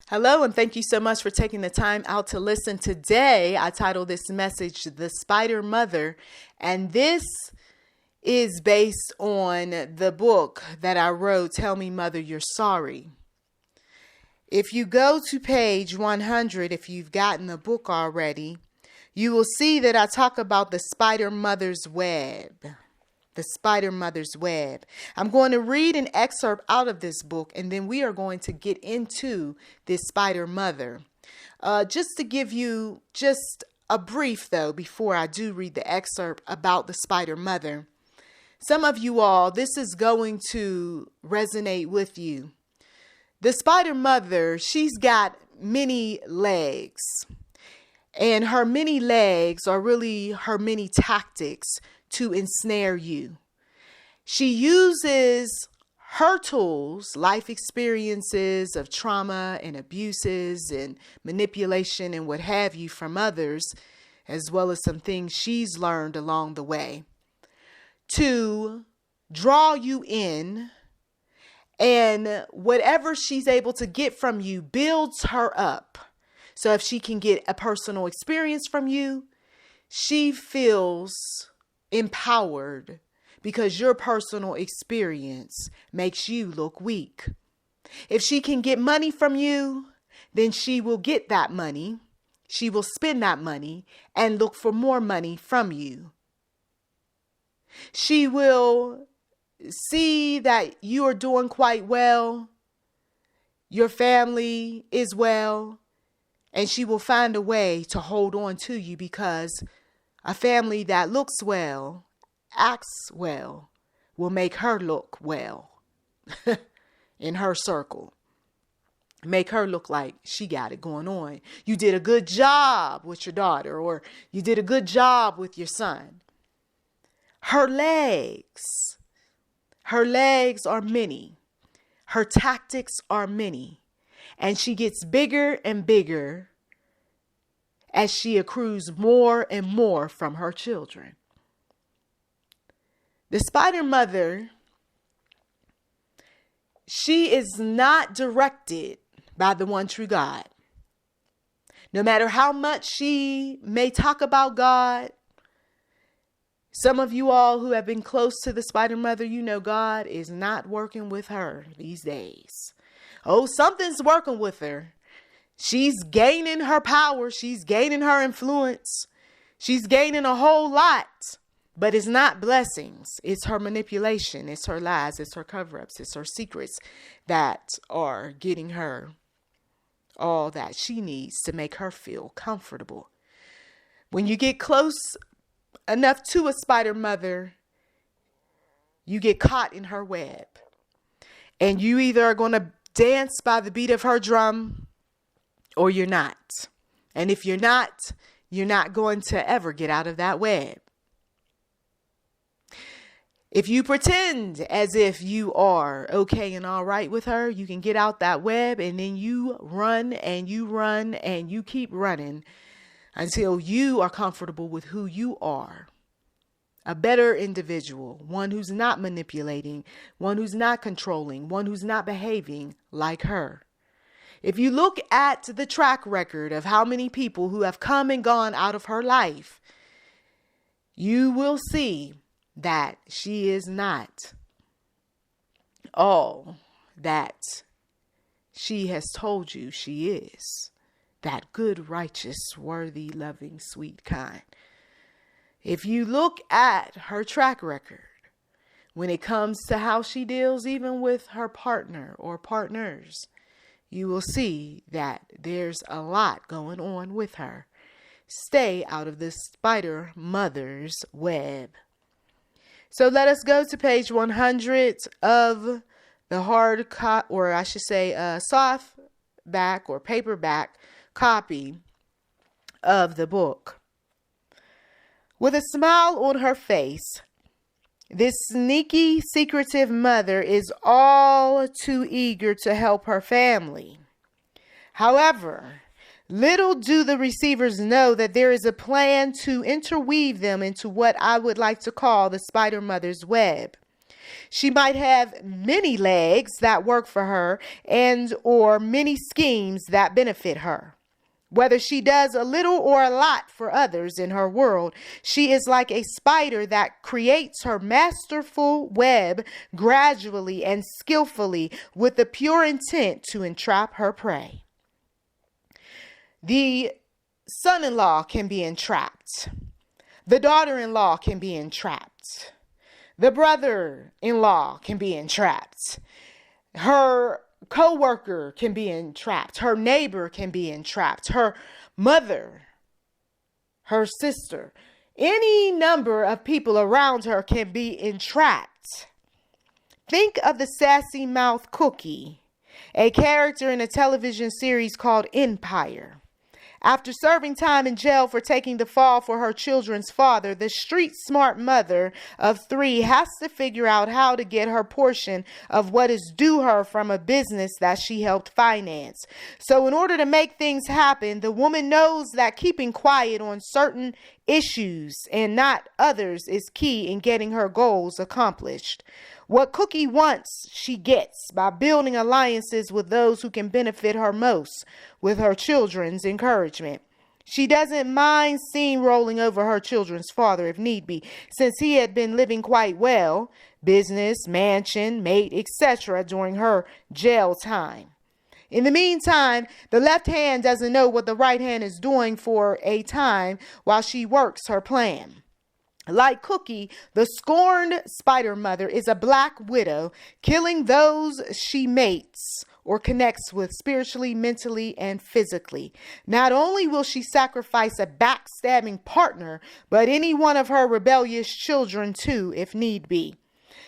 Hello, and thank you so much for taking the time out to listen. Today, I titled this message, The Spider Mother, and this is based on the book that I wrote, Tell Me Mother You're Sorry. If you go to page 100, if you've gotten the book already, you will see that I talk about the spider mother's web. The spider mother's web. I'm going to read an excerpt out of this book, and then we are going to get into this spider mother. Just to give you just a brief, though, before I do read the excerpt about the spider mother. Some of you all, this is going to resonate with you. The spider mother, she's got many legs, and her many legs are really her many tactics to ensnare you. She uses her tools, life experiences of trauma and abuses and manipulation and what have you from others, as well as some things she's learned along the way, to draw you in, and whatever she's able to get from you builds her up. So if she can get a personal experience from you, she feels empowered because your personal experience makes you look weak. If she can get money from you, then she will get that money. She will spend that money and look for more money from you. She will see that you are doing quite well. Your family is well, and she will find a way to hold on to you because a family that looks well, acts well, will make her look well in her circle. Make her look like she got it going on. You did a good job with your daughter, or you did a good job with your son. Her legs are many. Her tactics are many. And she gets bigger and bigger as she accrues more and more from her children. The spider mother, she is not directed by the one true God. No matter how much she may talk about God, some of you all who have been close to the spider mother, you know God is not working with her these days. Oh, something's working with her. She's gaining her power. She's gaining her influence. She's gaining a whole lot, but it's not blessings. It's her manipulation. It's her lies. It's her cover-ups. It's her secrets that are getting her all that she needs to make her feel comfortable. When you get close enough to a spider mother, you get caught in her web, and you either are going to dance by the beat of her drum, or you're not. And if you're not going to ever get out of that web. If you pretend as if you are okay and all right with her, you can get out that web, and then you run and you run and you keep running until you are comfortable with who you are. A better individual, one who's not manipulating, one who's not controlling, one who's not behaving like her. If you look at the track record of how many people who have come and gone out of her life, you will see that she is not all that she has told you she is. That good, righteous, worthy, loving, sweet kind. If you look at her track record, when it comes to how she deals even with her partner or partners, you will see that there's a lot going on with her. Stay out of the spider mother's web. So let us go to page 100 of the softback or paperback copy of the book. With a smile on her face, this sneaky, secretive mother is all too eager to help her family. However, little do the receivers know that there is a plan to interweave them into what I would like to call the spider mother's web. She might have many legs that work for her and or many schemes that benefit her. Whether she does a little or a lot for others in her world, she is like a spider that creates her masterful web gradually and skillfully with the pure intent to entrap her prey. The son-in-law can be entrapped. The daughter-in-law can be entrapped. The brother-in-law can be entrapped. Her co-worker can be entrapped. Her neighbor can be entrapped. Her mother, her sister, any number of people around her can be entrapped. Think of the sassy mouth Cookie, a character in a television series called Empire. After serving time in jail for taking the fall for her children's father, the street-smart mother of 3 has to figure out how to get her portion of what is due her from a business that she helped finance. So in order to make things happen, the woman knows that keeping quiet on certain issues and not others is key in getting her goals accomplished. What Cookie wants, she gets by building alliances with those who can benefit her most with her children's encouragement. She doesn't mind steamrolling over her children's father if need be, since he had been living quite well, business, mansion, mate, etc. during her jail time. In the meantime, the left hand doesn't know what the right hand is doing for a time while she works her plan. Like Cookie, the scorned spider mother is a black widow, killing those she mates or connects with spiritually, mentally, and physically. Not only will she sacrifice a backstabbing partner, but any one of her rebellious children too, if need be.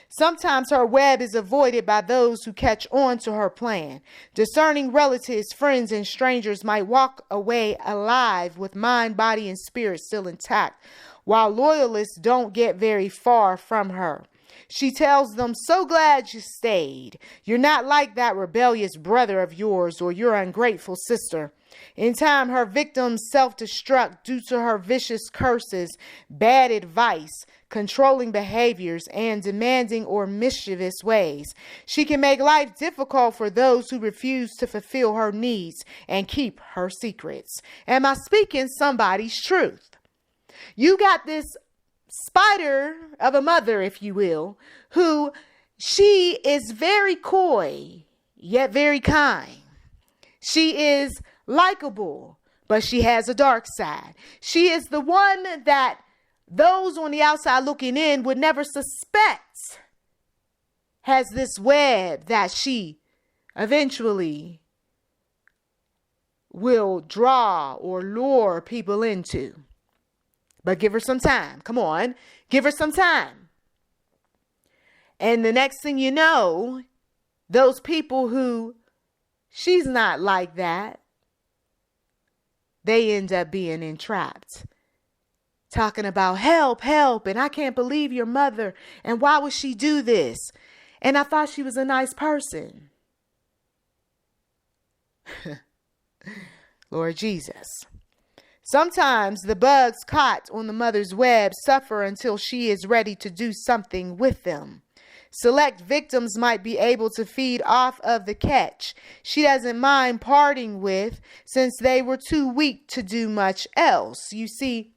Sometimes her web is avoided by those who catch on to her plan. Discerning relatives, friends, and strangers might walk away alive with mind, body, and spirit still intact, while loyalists don't get very far from her. She tells them, "So glad you stayed. You're not like that rebellious brother of yours or your ungrateful sister." In time, her victims self-destruct due to her vicious curses, bad advice, controlling behaviors, and demanding or mischievous ways. She can make life difficult for those who refuse to fulfill her needs and keep her secrets. Am I speaking somebody's truth? You got this spider of a mother, if you will, who she is very coy, yet very kind. She is likable, but she has a dark side. She is the one that those on the outside looking in would never suspect has this web that she eventually will draw or lure people into. But give her some time. Come on. Give her some time. And the next thing you know, those people who she's not like that, they end up being entrapped. Talking about help, and I can't believe your mother. And why would she do this? And I thought she was a nice person. Lord Jesus. Sometimes the bugs caught on the mother's web suffer until she is ready to do something with them. Select victims might be able to feed off of the catch she doesn't mind parting with, since they were too weak to do much else. You see,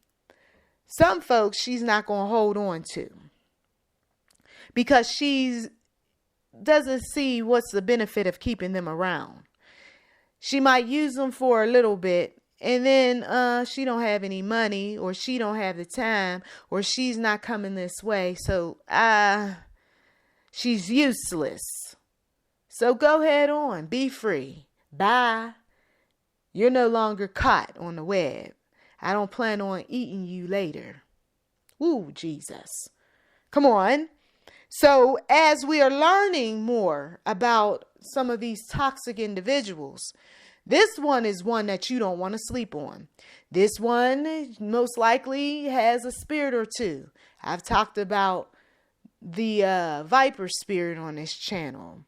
some folks she's not going to hold on to because she doesn't see what's the benefit of keeping them around. She might use them for a little bit, and then she don't have any money, or she don't have the time, or she's not coming this way. So she's useless. So go ahead on. Be free. Bye. You're no longer caught on the web. I don't plan on eating you later. Ooh, Jesus. Come on. So as we are learning more about some of these toxic individuals, this one is one that you don't want to sleep on. This one most likely has a spirit or two. I've talked about the viper spirit on this channel.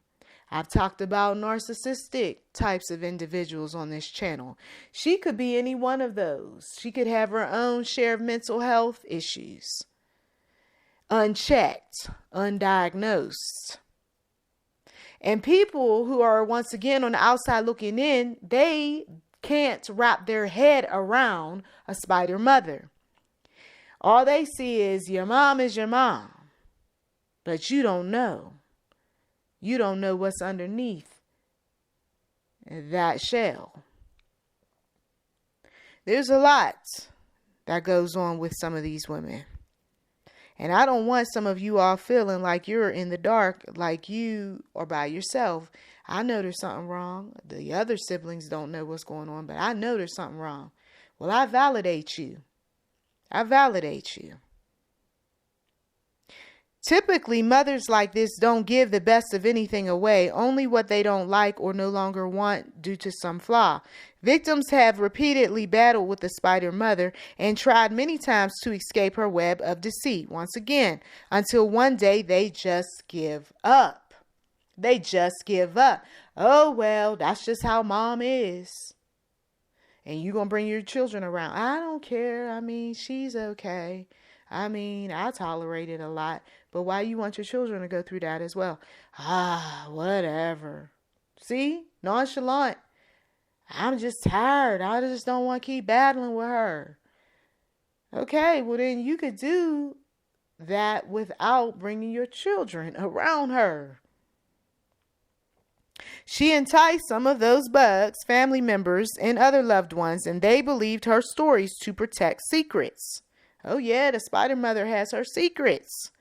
I've talked about narcissistic types of individuals on this channel. She could be any one of those. She could have her own share of mental health issues. unchecked, undiagnosed. And people who are, once again, on the outside looking in, they can't wrap their head around a spider mother. All they see is your mom is your mom, but you don't know. You don't know what's underneath that shell. There's a lot that goes on with some of these women. And I don't want some of you all feeling like you're in the dark, like you are by yourself. I know there's something wrong. The other siblings don't know what's going on, but I know there's something wrong. Well, I validate you. I validate you. Typically, mothers like this don't give the best of anything away, only what they don't like or no longer want due to some flaw. Victims have repeatedly battled with the spider mother and tried many times to escape her web of deceit, once again, until one day they just give up. They just give up. Oh, well, that's just how mom is. And you're going to bring your children around. I don't care. I mean, she's okay. I mean, I tolerate it a lot. But why you want your children to go through that as well? Whatever. See? Nonchalant. I'm just tired. I just don't want to keep battling with her. Okay, well then you could do that without bringing your children around her. She enticed some of those bugs, family members, and other loved ones, and they believed her stories to protect secrets. Oh yeah, the spider mother has her secrets.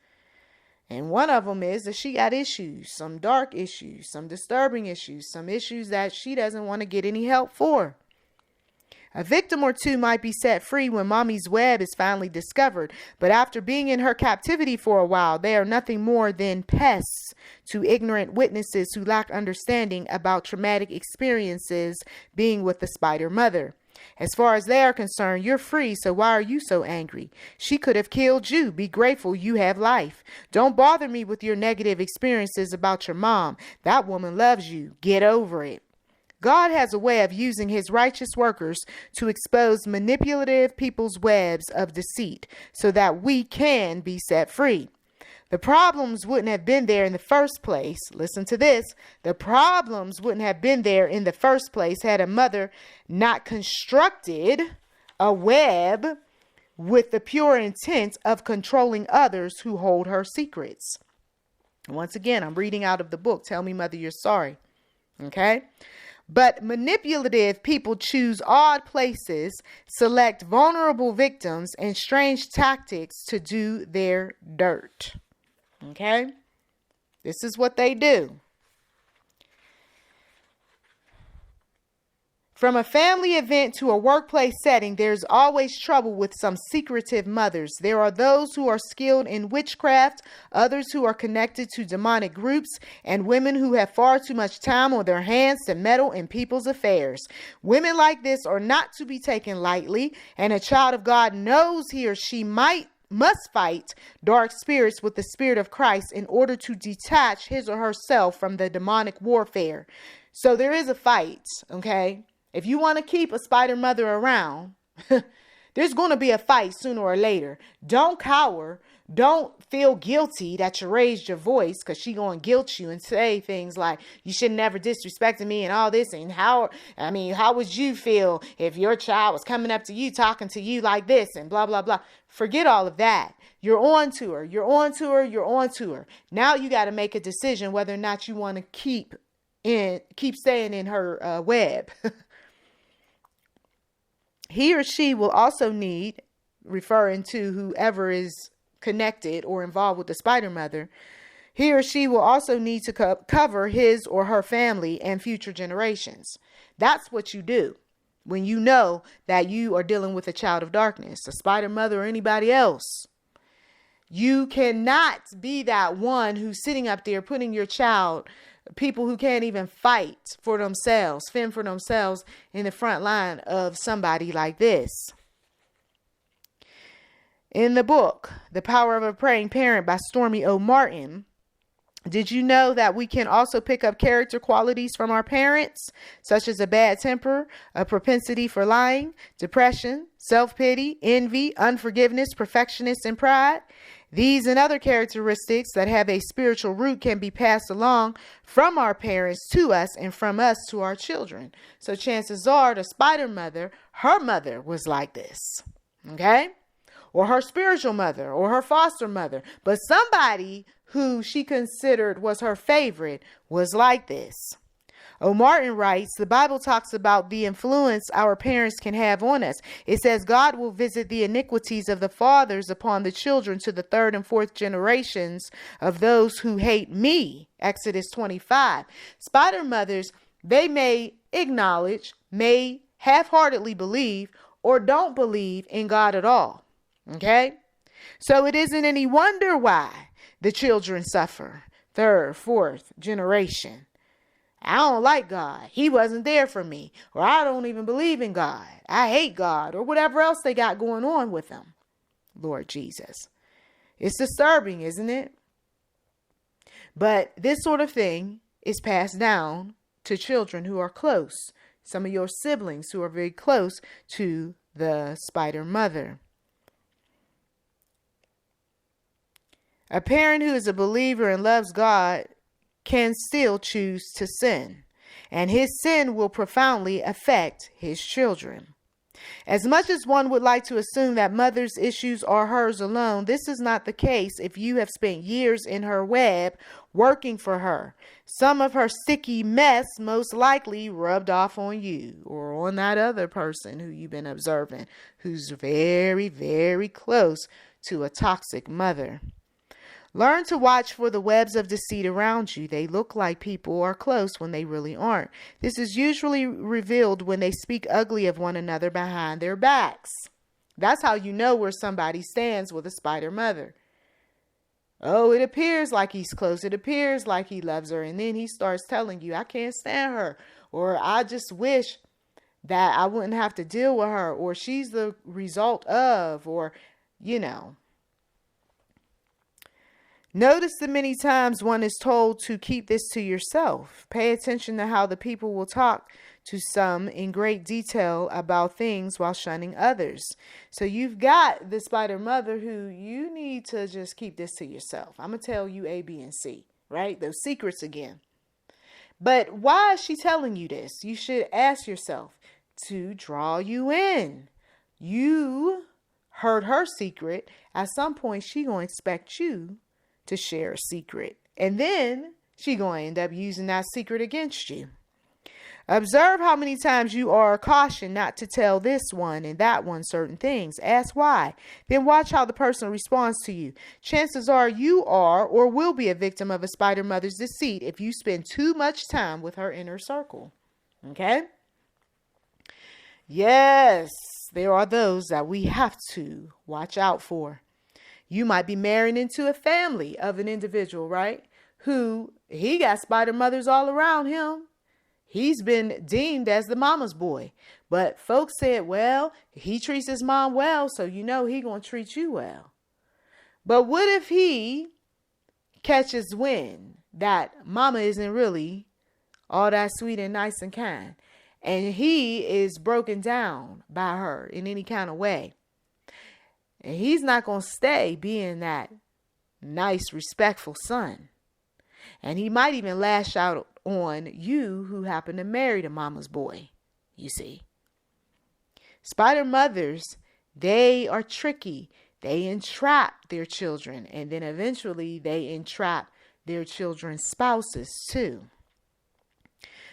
And one of them is that she got issues, some dark issues, some disturbing issues, some issues that she doesn't want to get any help for. A victim or two might be set free when mommy's web is finally discovered, but after being in her captivity for a while, they are nothing more than pests to ignorant witnesses who lack understanding about traumatic experiences being with the spider mother. As far as they are concerned, you're free, so why are you so angry? She could have killed you. Be grateful you have life. Don't bother me with your negative experiences about your mom. That woman loves you. Get over it. God has a way of using his righteous workers to expose manipulative people's webs of deceit so that we can be set free. The problems wouldn't have been there in the first place. Listen to this. The problems wouldn't have been there in the first place had a mother not constructed a web with the pure intent of controlling others who hold her secrets. Once again, I'm reading out of the book. Tell me, Mother, you're sorry. Okay? But manipulative people choose odd places, select vulnerable victims, and strange tactics to do their dirt. Okay? This is what they do. From a family event to a workplace setting, there's always trouble with some secretive mothers. There are those who are skilled in witchcraft, others who are connected to demonic groups, and women who have far too much time on their hands to meddle in people's affairs. Women like this are not to be taken lightly, and a child of God knows he or she must fight dark spirits with the Spirit of Christ in order to detach his or herself from the demonic warfare. So there is a fight, okay? If you want to keep a spider mother around, there's going to be a fight sooner or later. Don't cower. Don't feel guilty that you raised your voice, because she going to guilt you and say things like, you should never disrespected me and all this. And how would you feel if your child was coming up to you, talking to you like this and blah, blah, blah. Forget all of that. You're on to her. You're on to her. You're on to her. Now you got to make a decision whether or not you want to keep staying in her web. He or she will also need, referring to whoever is connected or involved with the spider mother, he or she will also need to cover his or her family and future generations. That's what you do when you know that you are dealing with a child of darkness, a spider mother, or anybody else. You cannot be that one who's sitting up there putting your child, people who can't even fight for themselves, fend for themselves, in the front line of somebody like this. In the book, The Power of a Praying Parent by Stormy O. Martin, did you know that we can also pick up character qualities from our parents, such as a bad temper, a propensity for lying, depression, self-pity, envy, unforgiveness, perfectionist, and pride? These and other characteristics that have a spiritual root can be passed along from our parents to us and from us to our children. So chances are the spider mother, her mother was like this, okay? Or her spiritual mother or her foster mother. But somebody who she considered was her favorite was like this. O. Martin writes, the Bible talks about the influence our parents can have on us. It says God will visit the iniquities of the fathers upon the children to the third and fourth generations of those who hate me. Exodus 25. Spider mothers, they may acknowledge, may half-heartedly believe, or don't believe in God at all. Okay? So it isn't any wonder why the children suffer. Third, fourth generation. I don't like God. He wasn't there for me. Or I don't even believe in God. I hate God. Or whatever else they got going on with them. Lord Jesus. It's disturbing, isn't it? But this sort of thing is passed down to children who are close. Some of your siblings who are very close to the spider mother. A parent who is a believer and loves God can still choose to sin, and his sin will profoundly affect his children. As much as one would like to assume that mother's issues are hers alone, this is not the case if you have spent years in her web working for her. Some of her sticky mess most likely rubbed off on you or on that other person who you've been observing, who's very, very close to a toxic mother. Learn to watch for the webs of deceit around you. They look like people are close when they really aren't. This is usually revealed when they speak ugly of one another behind their backs. That's how you know where somebody stands with a spider mother. Oh, it appears like he's close. It appears like he loves her. And then he starts telling you, I can't stand her. Or I just wish that I wouldn't have to deal with her. Or she's the result of, or, you know. Notice the many times one is told to keep this to yourself. Pay attention to how the people will talk to some in great detail about things while shunning others. So you've got the spider mother who you need to just keep this to yourself. I'm going to tell you A, B, and C, right? Those secrets again. But why is she telling you this? You should ask yourself, to draw you in. You heard her secret. At some point, she going to expect you to share a secret. And then she going to end up using that secret against you. Observe how many times you are cautioned not to tell this one and that one certain things. Ask why. Then watch how the person responds to you. Chances are you are or will be a victim of a spider mother's deceit if you spend too much time with her inner circle. Okay? Yes, there are those that we have to watch out for. You might be married into a family of an individual, right? Who he got spider mothers all around him. He's been deemed as the mama's boy. But folks said, well, he treats his mom well, so you know he going to treat you well. But what if he catches wind that mama isn't really all that sweet and nice and kind, and he is broken down by her in any kind of way? And he's not going to stay being that nice, respectful son. And he might even lash out on you who happen to marry the mama's boy, you see. Spider mothers, they are tricky. They entrap their children. And then eventually they entrap their children's spouses too.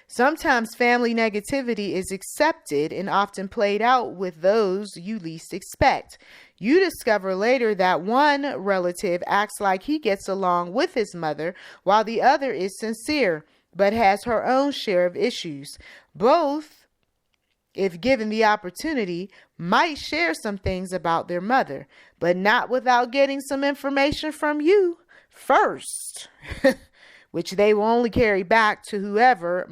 Sometimes family negativity is accepted and often played out with those you least expect. You discover later that one relative acts like he gets along with his mother while the other is sincere but has her own share of issues. Both, if given the opportunity, might share some things about their mother, but not without getting some information from you first. Which they will only carry back to whoever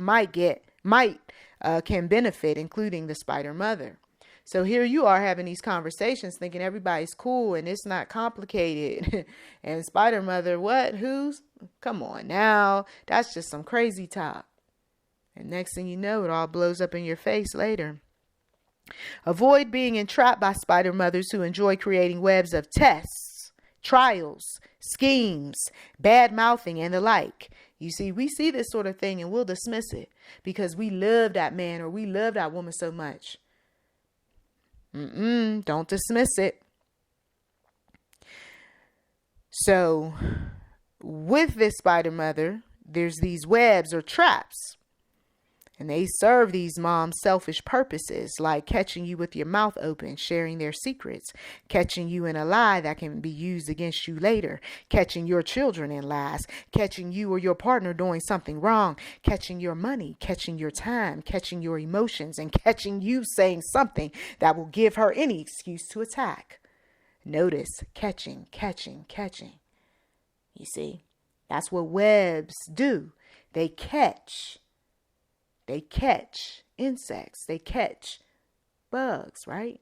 can benefit, including the spider mother. So here you are having these conversations thinking everybody's cool and it's not complicated. And spider mother, what? Who's? Come on now. That's just some crazy talk. And next thing you know, it all blows up in your face later. Avoid being entrapped by spider mothers who enjoy creating webs of tests, trials, schemes, bad mouthing, and the like. You see, we see this sort of thing and we'll dismiss it because we love that man or we love that woman so much. Don't dismiss it. So with this spider mother, there's these webs or traps. And they serve these moms selfish purposes, like catching you with your mouth open, sharing their secrets, catching you in a lie that can be used against you later, catching your children in lies, catching you or your partner doing something wrong, catching your money, catching your time, catching your emotions, and catching you saying something that will give her any excuse to attack. Notice catching. You see, that's what webs do. They catch insects. They catch bugs, right?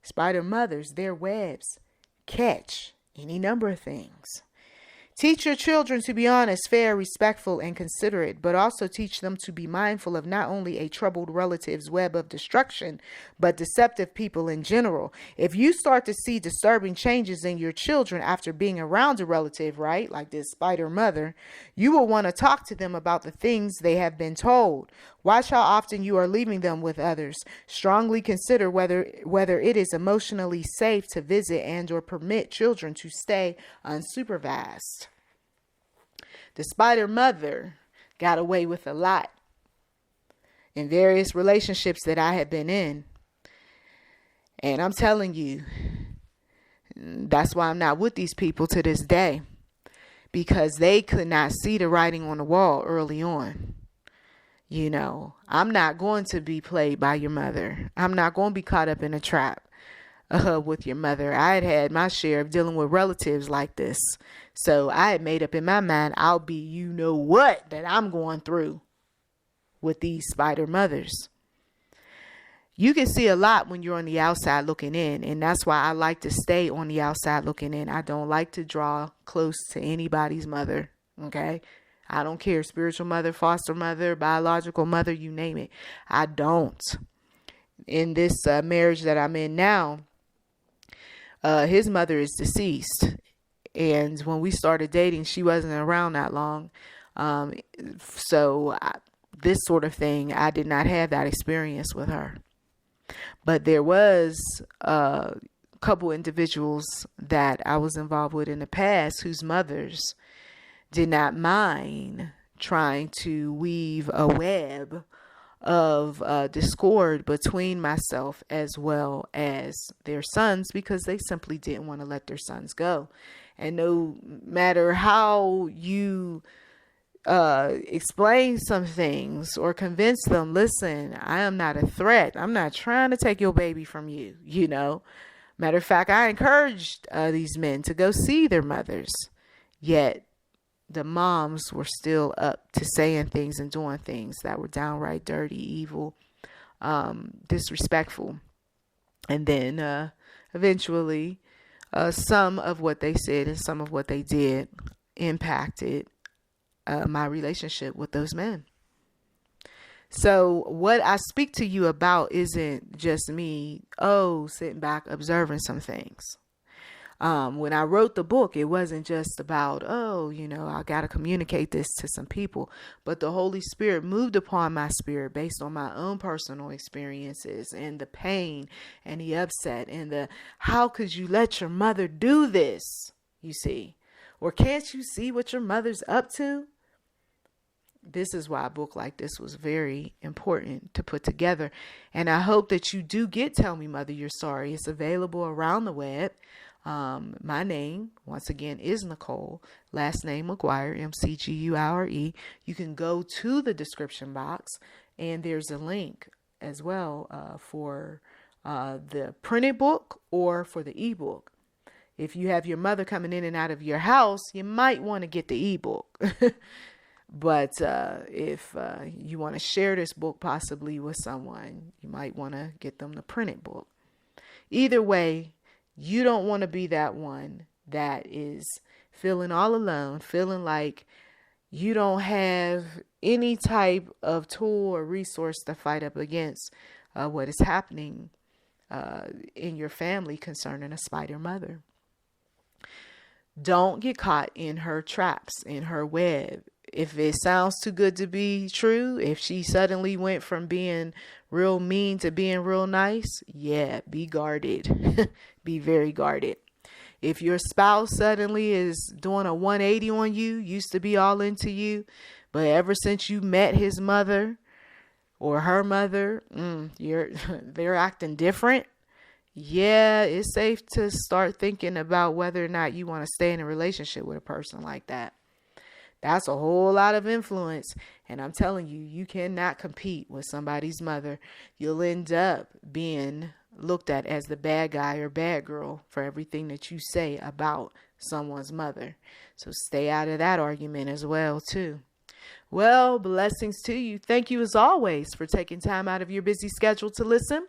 Spider mothers, their webs catch any number of things. Teach your children to be honest, fair, respectful, and considerate, but also teach them to be mindful of not only a troubled relative's web of destruction, but deceptive people in general. If you start to see disturbing changes in your children after being around a relative, right, like this spider mother, you will want to talk to them about the things they have been told. Watch how often you are leaving them with others. Strongly consider whether it is emotionally safe to visit and or permit children to stay unsupervised. The spider mother got away with a lot in various relationships that I had been in. And I'm telling you, that's why I'm not with these people to this day, because they could not see the writing on the wall early on. You know, I'm not going to be played by your mother. I'm not going to be caught up in a trap with your mother. I had my share of dealing with relatives like this. So I had made up in my mind, I'll be you know what that I'm going through with these spider mothers. You can see a lot when you're on the outside looking in. And that's why I like to stay on the outside looking in. I don't like to draw close to anybody's mother. Okay. I don't care, spiritual mother, foster mother, biological mother, you name it. I don't. In this marriage that I'm in now, his mother is deceased. And when we started dating, she wasn't around that long. This sort of thing, I did not have that experience with her. But there was a couple individuals that I was involved with in the past whose mothers did not mind trying to weave a web of discord between myself as well as their sons, because they simply didn't want to let their sons go. And no matter how you explain some things or convince them, listen, I am not a threat. I'm not trying to take your baby from you, you know. Matter of fact, I encouraged these men to go see their mothers. Yet the moms were still up to saying things and doing things that were downright dirty, evil, disrespectful. And then eventually some of what they said and some of what they did impacted my relationship with those men. So what I speak to you about isn't just me, sitting back observing some things. When I wrote the book, it wasn't just about, I got to communicate this to some people, but the Holy Spirit moved upon my spirit based on my own personal experiences and the pain and the upset and the, how could you let your mother do this? You see, or can't you see what your mother's up to? This is why a book like this was very important to put together. And I hope that you do get Tell Me Mother You're Sorry. It's available around the web. My name, once again, is Nicholl. Last name McGuire, McGuire. You can go to the description box and there's a link as well for the printed book or for the ebook. If you have your mother coming in and out of your house, you might want to get the ebook. But if you want to share this book possibly with someone, you might want to get them the printed book. Either way, you don't want to be that one that is feeling all alone, feeling like you don't have any type of tool or resource to fight up against what is happening in your family concerning a spider mother. Don't get caught in her traps, in her web. If it sounds too good to be true, if she suddenly went from being real mean to being real nice, yeah, be guarded. Be very guarded. If your spouse suddenly is doing a 180 on you, used to be all into you, but ever since you met his mother or her mother, they're acting different. Yeah, it's safe to start thinking about whether or not you want to stay in a relationship with a person like that. That's a whole lot of influence. And I'm telling you, you cannot compete with somebody's mother. You'll end up being looked at as the bad guy or bad girl for everything that you say about someone's mother. So stay out of that argument as well, too. Well, blessings to you. Thank you as always for taking time out of your busy schedule to listen.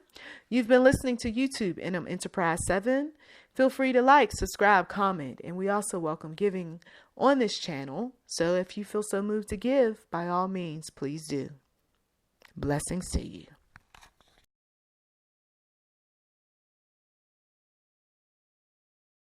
You've been listening to YouTube NM Enterprise 7. Feel free to like, subscribe, comment, and we also welcome giving on this channel. So if you feel so moved to give, by all means, please do. Blessings to you.